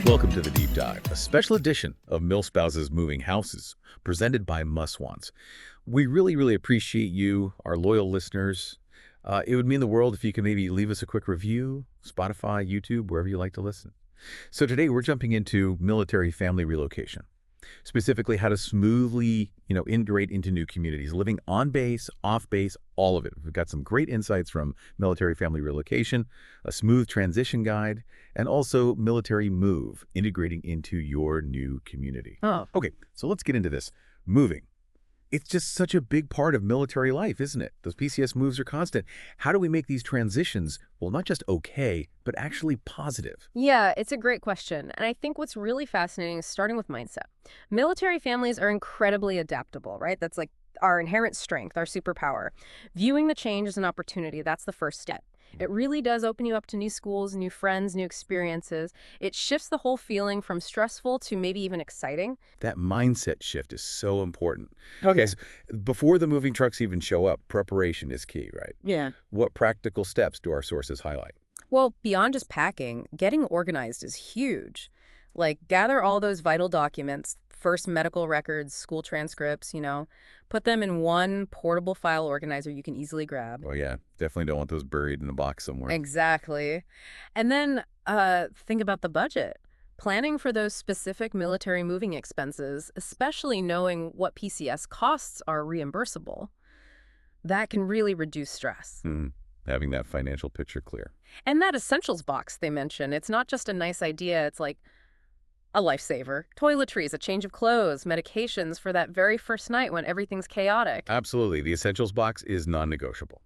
Welcome to the Deep Dive, a special edition of MilSpouses Moving Houses, presented by MustWants. We really appreciate you, our loyal listeners. It would mean the world if you could maybe leave us a quick review, Spotify, YouTube, wherever you like to listen. So today we're jumping into military family relocation, specifically how to smoothly, integrate into new communities, living on base, off base, all of it. We've got some great insights from military family relocation, a smooth transition guide, and also military move, integrating into your new community. Okay, so let's get into this. Moving. It's just such a big part of military life, isn't it? Those PCS moves are constant. How do we make these transitions, well, not just okay, but actually positive? Yeah, it's a great question. And I think what's really fascinating is starting with mindset. Military families are incredibly adaptable, right? That's like our inherent strength, our superpower. Viewing the change as an opportunity, that's the first step. It really does open you up to new schools, new friends, new experiences. It shifts the whole feeling from stressful to maybe even exciting. That mindset shift is so important. Okay, so before the moving trucks even show up, preparation is key, right? Yeah. What practical steps do our sources highlight? Well, beyond just packing, getting organized is huge. Like, gather all those vital documents, first medical records, school transcripts, put them in one portable file organizer you can easily grab. Oh yeah, definitely don't want those buried in a box somewhere. Exactly. And then think about the budget. Planning for those specific military moving expenses, especially knowing what PCS costs are reimbursable, that can really reduce stress. Having that financial picture clear. And that essentials box they mention, it's not just a nice idea, it's like a lifesaver. Toiletries, a change of clothes, medications for that very first night when everything's chaotic. Absolutely. The essentials box is non-negotiable.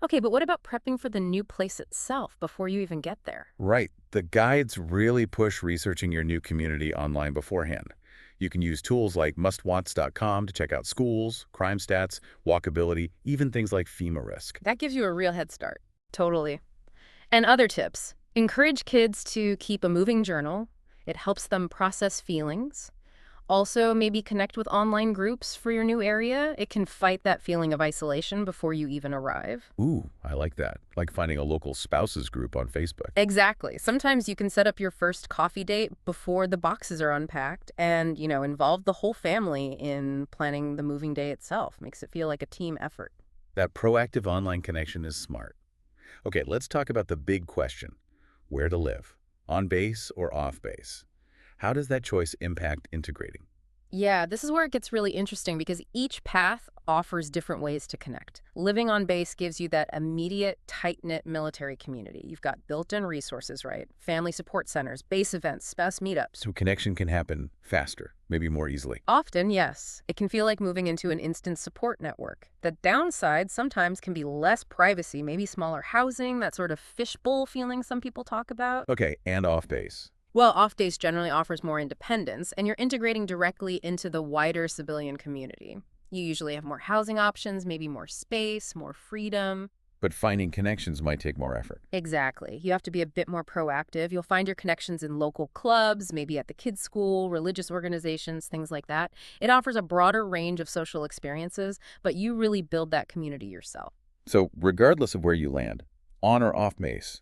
Okay, but what about prepping for the new place itself before you even get there? Right. The guides really push researching your new community online beforehand. You can use tools like MustWants.com to check out schools, crime stats, walkability, even things like FEMA risk. That gives you a real head start. Totally. And other tips. Encourage kids to keep a moving journal. It helps them process feelings. Also, maybe connect with online groups for your new area. It can fight that feeling of isolation before you even arrive. Ooh, I like that. Like finding a local spouses group on Facebook. Exactly. Sometimes you can set up your first coffee date before the boxes are unpacked and, involve the whole family in planning the moving day itself. Makes it feel like a team effort. That proactive online connection is smart. Okay, let's talk about the big question. Where to live? On base or off base? How does that choice impact integrating? Yeah, this is where it gets really interesting because each path offers different ways to connect. Living on base gives you that immediate, tight-knit military community. You've got built-in resources, right? Family support centers, base events, spouse meetups. So connection can happen faster, maybe more easily. Often, yes. It can feel like moving into an instant support network. The downside sometimes can be less privacy, maybe smaller housing, that sort of fishbowl feeling some people talk about. Okay, and off base. Well, off base generally offers more independence, and you're integrating directly into the wider civilian community. You usually have more housing options, maybe more space, more freedom. But finding connections might take more effort. Exactly. You have to be a bit more proactive. You'll find your connections in local clubs, maybe at the kids' school, religious organizations, things like that. It offers a broader range of social experiences, but you really build that community yourself. So regardless of where you land, on or off base,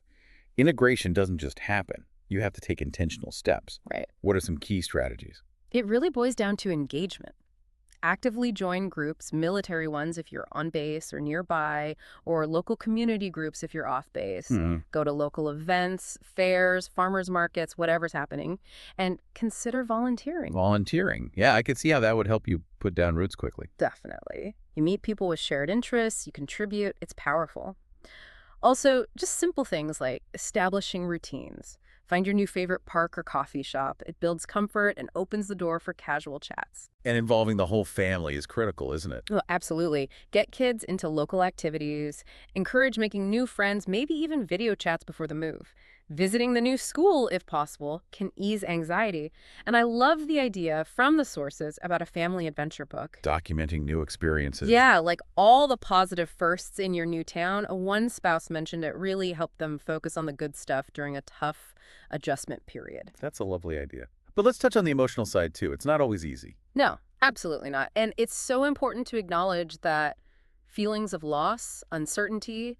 integration doesn't just happen. You have to take intentional steps. Right. What are some key strategies? It really boils down to engagement. Actively join groups, military ones if you're on base or nearby, or local community groups if you're off base. Go to local events, fairs, farmers markets, whatever's happening, and consider volunteering. Volunteering. Yeah, I could see how that would help you put down roots quickly. Definitely. You meet people with shared interests, you contribute, it's powerful. Also, just simple things like establishing routines. Find your new favorite park or coffee shop. It builds comfort and opens the door for casual chats. And involving the whole family is critical, isn't it? Oh, absolutely. Get kids into local activities. Encourage making new friends, maybe even video chats before the move. Visiting the new school, if possible, can ease anxiety. And I love the idea from the sources about a family adventure book. Documenting new experiences. Yeah, like all the positive firsts in your new town. One spouse mentioned it really helped them focus on the good stuff during a tough adjustment period. That's a lovely idea. But let's touch on the emotional side, too. It's not always easy. No, absolutely not. And it's so important to acknowledge that feelings of loss, uncertainty,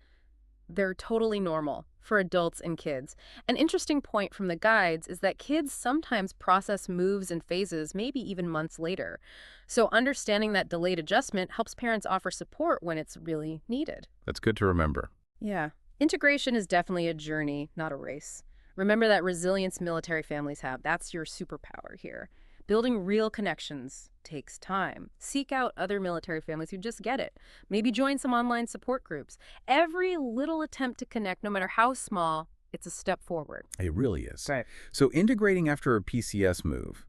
they're totally normal. for adults and kids. An interesting point from the guides is that kids sometimes process moves and phases maybe even months later. So understanding that delayed adjustment helps parents offer support when it's really needed. That's good to remember. Yeah. Integration is definitely a journey, not a race. Remember that resilience military families have. That's your superpower here. Building real connections takes time. Seek out other military families who just get it. Maybe join some online support groups. Every little attempt to connect, no matter how small, it's a step forward. It really is. Right. So integrating after a PCS move,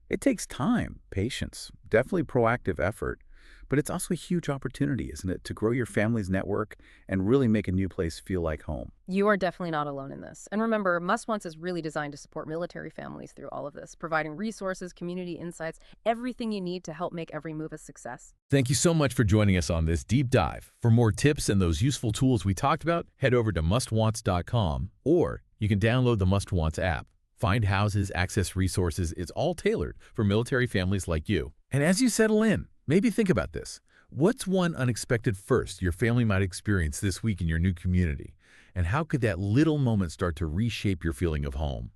it takes time, patience, definitely proactive effort, but it's also a huge opportunity, isn't it, to grow your family's network and really make a new place feel like home. You are definitely not alone in this. And remember, MustWants is really designed to support military families through all of this, providing resources, community insights, everything you need to help make every move a success. Thank you so much for joining us on this deep dive. For more tips and those useful tools we talked about, head over to MustWants.com, or you can download the MustWants app. Find houses, access resources. It's all tailored for military families like you. And as you settle in, maybe think about this. What's one unexpected first your family might experience this week in your new community? And how could that little moment start to reshape your feeling of home?